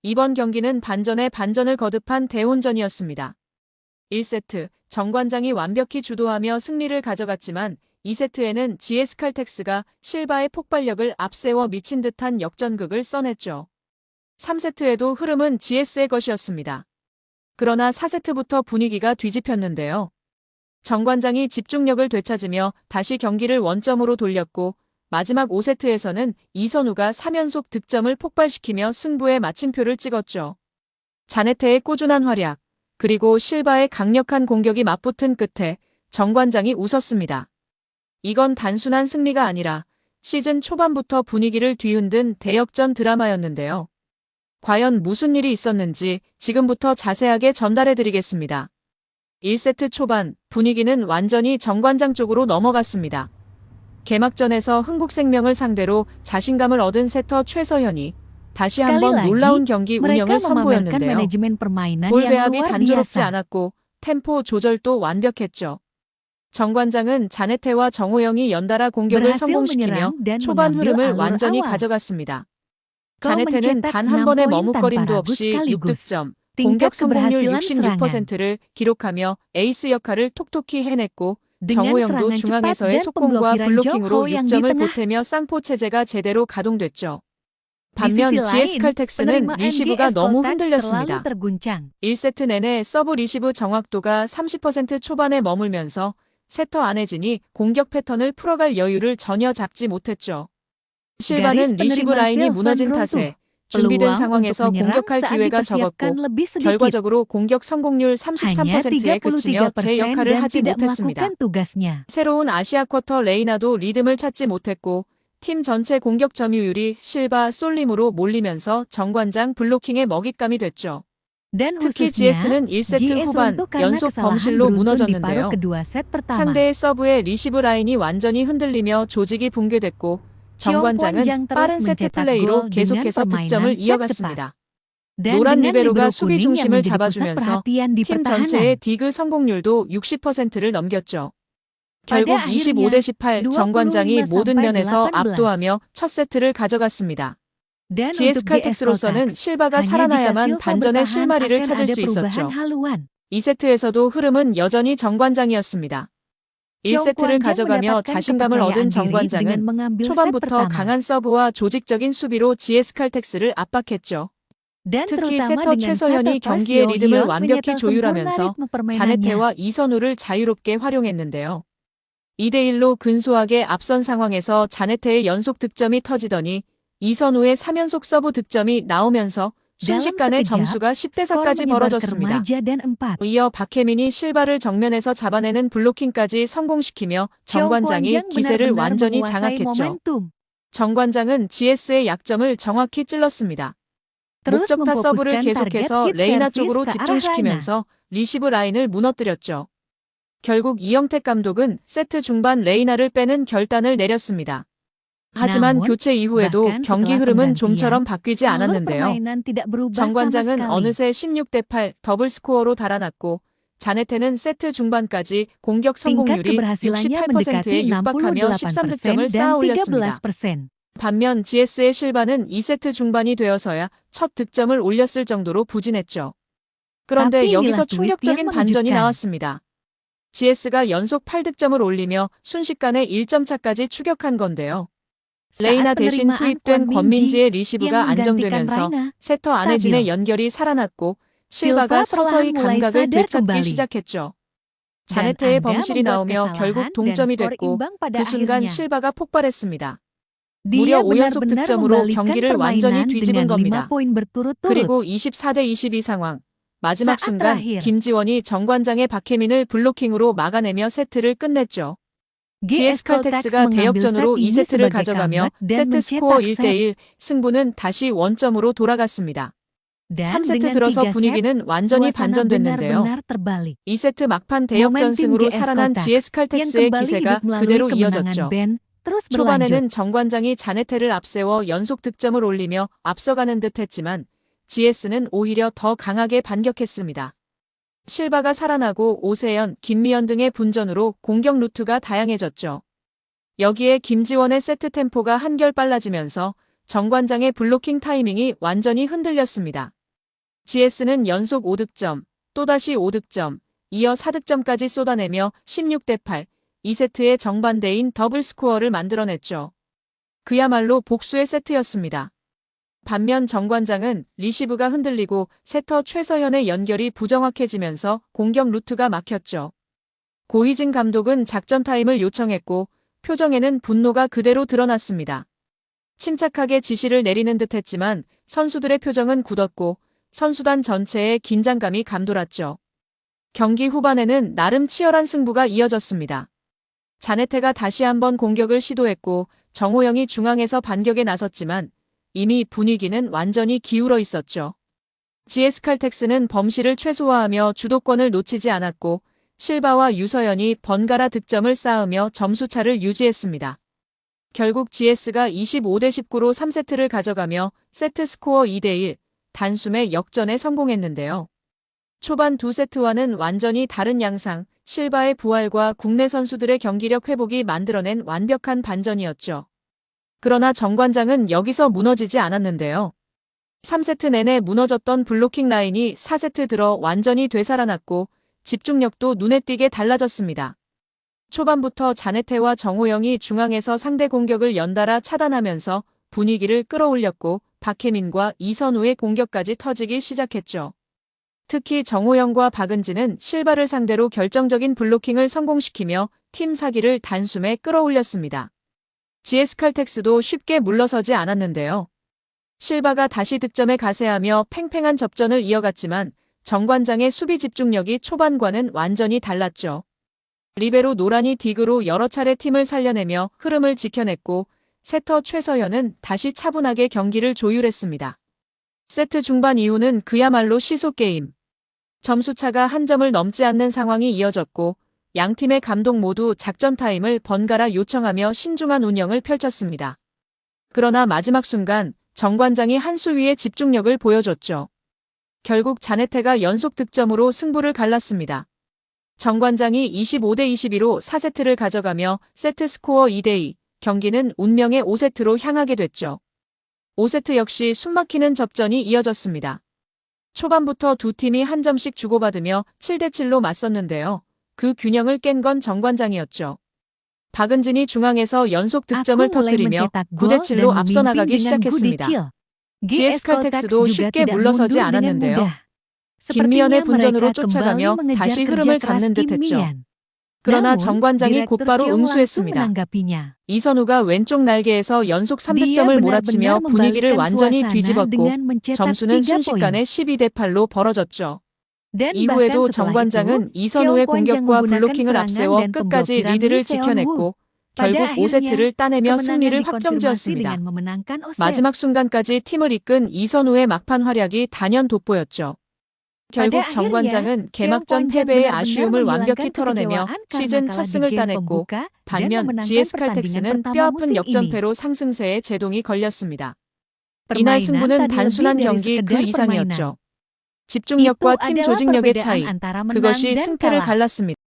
이번 경기는 반전에 반전을 거듭한 대혼전이었습니다. 1세트, 정관장이 완벽히 주도하며 승리를 가져갔지만 2세트에는 GS 칼텍스가 실바의 폭발력을 앞세워 미친 듯한 역전극을 써냈죠. 3세트에도 흐름은 GS의 것이었습니다. 그러나 4세트부터 분위기가 뒤집혔는데요. 정관장이 집중력을 되찾으며 다시 경기를 원점으로 돌렸고 마지막 5세트에서는 이선우가 3연속 득점을 폭발시키며 승부의 마침표를 찍었죠. 자네테의 꾸준한 활약, 그리고 실바의 강력한 공격이 맞붙은 끝에 정관장이 웃었습니다. 이건 단순한 승리가 아니라 시즌 초반부터 분위기를 뒤흔든 대역전 드라마였는데요. 과연 무슨 일이 있었는지 지금부터 자세하게 전달해드리겠습니다. 1세트 초반 분위기는 완전히 정관장 쪽으로 넘어갔습니다. 개막전에서 흥국생명을 상대로 자신감을 얻은 세터 최서현이 다시 한번 놀라운 경기 운영을 선보였는데요. 볼 배합이 단조롭지 않았고 템포 조절도 완벽했죠. 정관장은 자네테와 정호영이 연달아 공격을 성공시키며 초반 흐름을 완전히 가져갔습니다. 자네테는 단 한 번의 머뭇거림도 없이 6득점, 공격 성공률 66%를 기록하며 에이스 역할을 톡톡히 해냈고 정호영도 중앙에서의 속공과 블로킹으로 6점을 보태며 쌍포 체제가 제대로 가동됐죠. 반면 GS 칼텍스는 리시브가 너무 흔들렸습니다. 1세트 내내 서브 리시브 정확도가 30% 초반에 머물면서 세터 안혜진이 공격 패턴을 풀어갈 여유를 전혀 잡지 못했죠. 실바는 리시브 라인이 무너진 탓에 준비된 상황에서 공격할 기회가 적었고 결과적으로 공격 성공률 33%에 그치며 제 역할을 하지 못했습니다. 새로운 아시아 쿼터 레이나도 리듬을 찾지 못했고 팀 전체 공격 점유율이 실바 쏠림으로 몰리면서 정관장 블로킹의 먹잇감이 됐죠. 특히 GS는 1세트 후반 연속 범실로 무너졌는데요. 상대의 서브에 리시브 라인이 완전히 흔들리며 조직이 붕괴됐고 정관장은 빠른 세트 플레이로 계속해서 득점을 이어갔습니다. 노란 리베로가 수비 중심을 잡아주면서 팀 전체의 디그 성공률도 60%를 넘겼죠. 결국 25대18 정관장이 모든 면에서 압도하며 첫 세트를 가져갔습니다. GS 칼텍스로서는 실바가 살아나야만 반전의 실마리를 찾을 수 있었죠. 2세트에서도 흐름은 여전히 정관장이었습니다. 1세트를 가져가며 자신감을 얻은 정관장은 초반부터 강한 서브와 조직적인 수비로 GS 칼텍스를 압박했죠. 특히 세터 최서현이 경기의 리듬을 완벽히 조율하면서 자네테와 이선우를 자유롭게 활용했는데요. 2대1로 근소하게 앞선 상황에서 자네테의 연속 득점이 터지더니 이선우의 3연속 서브 득점이 나오면서 순식간에 점수가 10대4까지 벌어졌습니다. 이어 박혜민이 실바를 정면에서 잡아내는 블로킹까지 성공시키며 정관장이 기세를 완전히 장악했죠. 정관장은 GS의 약점을 정확히 찔렀습니다. 목적타 서브를 계속해서 레이나 쪽으로 집중시키면서 리시브 라인을 무너뜨렸죠. 결국 이영택 감독은 세트 중반 레이나를 빼는 결단을 내렸습니다. 하지만 교체 이후에도 경기 흐름은 좀처럼 바뀌지 않았는데요. 정관장은 어느새 16대8 더블 스코어로 달아났고 자네테는 세트 중반까지 공격 성공률이 68%에 육박하며 13득점을 쌓아 올렸습니다. 반면 GS의 실바는 2세트 중반이 되어서야 첫 득점을 올렸을 정도로 부진했죠. 그런데 여기서 충격적인 반전이 나왔습니다. GS가 연속 8득점을 올리며 순식간에 1점 차까지 추격한 건데요. 레이나 대신 투입된 권민지의 리시브가 안정되면서 세터 안혜진의 연결이 살아났고 실바가 서서히 감각을 되찾기 시작했죠. 자네테의 범실이 나오며 결국 동점이 됐고 그 순간 실바가 폭발했습니다. 무려 5연속 득점으로 경기를 완전히 뒤집은 겁니다. 그리고 24대22 상황. 마지막 순간 김지원이 정관장의 박혜민을 블로킹으로 막아내며 세트를 끝냈죠. GS 칼텍스가 대역전으로 2세트를 가져가며 세트 스코어 1대1, 승부는 다시 원점으로 돌아갔습니다. 3세트 들어서 분위기는 완전히 반전됐는데요. 2세트 막판 대역전승으로 살아난 GS 칼텍스의 기세가 그대로 이어졌죠. 초반에는 정관장이 자네테를 앞세워 연속 득점을 올리며 앞서가는 듯 했지만 GS는 오히려 더 강하게 반격했습니다. 실바가 살아나고 오세연, 김미연 등의 분전으로 공격 루트가 다양해졌죠. 여기에 김지원의 세트 템포가 한결 빨라지면서 정관장의 블로킹 타이밍이 완전히 흔들렸습니다. GS는 연속 5득점, 또다시 5득점, 이어 4득점까지 쏟아내며 16대8, 2세트의 정반대인 더블 스코어를 만들어냈죠. 그야말로 복수의 세트였습니다. 반면 정관장은 리시브가 흔들리고 세터 최서현의 연결이 부정확해지면서 공격 루트가 막혔죠. 고희진 감독은 작전 타임을 요청했고 표정에는 분노가 그대로 드러났습니다. 침착하게 지시를 내리는 듯했지만 선수들의 표정은 굳었고 선수단 전체에 긴장감이 감돌았죠. 경기 후반에는 나름 치열한 승부가 이어졌습니다. 자네테가 다시 한번 공격을 시도했고 정호영이 중앙에서 반격에 나섰지만 이미 분위기는 완전히 기울어 있었죠. GS칼텍스는 범실을 최소화하며 주도권을 놓치지 않았고 실바와 유서연이 번갈아 득점을 쌓으며 점수차를 유지했습니다. 결국 GS가 25대19로 3세트를 가져가며 세트 스코어 2대1, 단숨에 역전에 성공했는데요. 초반 두 세트와는 완전히 다른 양상, 실바의 부활과 국내 선수들의 경기력 회복이 만들어낸 완벽한 반전이었죠. 그러나 정관장은 여기서 무너지지 않았는데요. 3세트 내내 무너졌던 블로킹 라인이 4세트 들어 완전히 되살아났고 집중력도 눈에 띄게 달라졌습니다. 초반부터 자네테와 정호영이 중앙에서 상대 공격을 연달아 차단하면서 분위기를 끌어올렸고 박혜민과 이선우의 공격까지 터지기 시작했죠. 특히 정호영과 박은지는 실바를 상대로 결정적인 블로킹을 성공시키며 팀 사기를 단숨에 끌어올렸습니다. GS칼텍스도 쉽게 물러서지 않았는데요. 실바가 다시 득점에 가세하며 팽팽한 접전을 이어갔지만 정관장의 수비 집중력이 초반과는 완전히 달랐죠. 리베로 노란이 딕으로 여러 차례 팀을 살려내며 흐름을 지켜냈고 세터 최서현은 다시 차분하게 경기를 조율했습니다. 세트 중반 이후는 그야말로 시소게임. 점수차가 한 점을 넘지 않는 상황이 이어졌고 양팀의 감독 모두 작전 타임을 번갈아 요청하며 신중한 운영을 펼쳤습니다. 그러나 마지막 순간 정관장이 한 수 위의 집중력을 보여줬죠. 결국 자네테가 연속 득점으로 승부를 갈랐습니다. 정관장이 25대22로 4세트를 가져가며 세트 스코어 2대2, 경기는 운명의 5세트로 향하게 됐죠. 5세트 역시 숨막히는 접전이 이어졌습니다. 초반부터 두 팀이 한 점씩 주고받으며 7대7로 맞섰는데요. 그 균형을 깬 건 정관장이었죠. 박은진이 중앙에서 연속 득점을 터뜨리며 9대7로 앞서 나가기 시작했습니다. GS칼텍스도 쉽게 물러서지 않았는데요. 김미연의 분전으로 쫓아가며 다시 흐름을 잡는 듯했죠. 그러나 정관장이 곧바로 응수했습니다. 이선우가 왼쪽 날개에서 연속 3득점을 몰아치며 분위기를 완전히 뒤집었고 점수는 순식간에 12대8로 벌어졌죠. 이후에도 정관장은 이선우의 공격과 블로킹을 앞세워 끝까지 리드를 지켜냈고 결국 5세트를 따내며 승리를 확정지었습니다. 마지막 순간까지 팀을 이끈 이선우의 막판 활약이 단연 돋보였죠. 결국 정관장은 개막전 패배의 아쉬움을 완벽히 털어내며 시즌 첫 승을 따냈고 반면 GS칼텍스는 뼈아픈 역전패로 상승세에 제동이 걸렸습니다. 이날 승부는 단순한 경기 그 이상이었죠. 집중력과 팀 조직력의 차이, 그것이 승패를 갈랐습니다.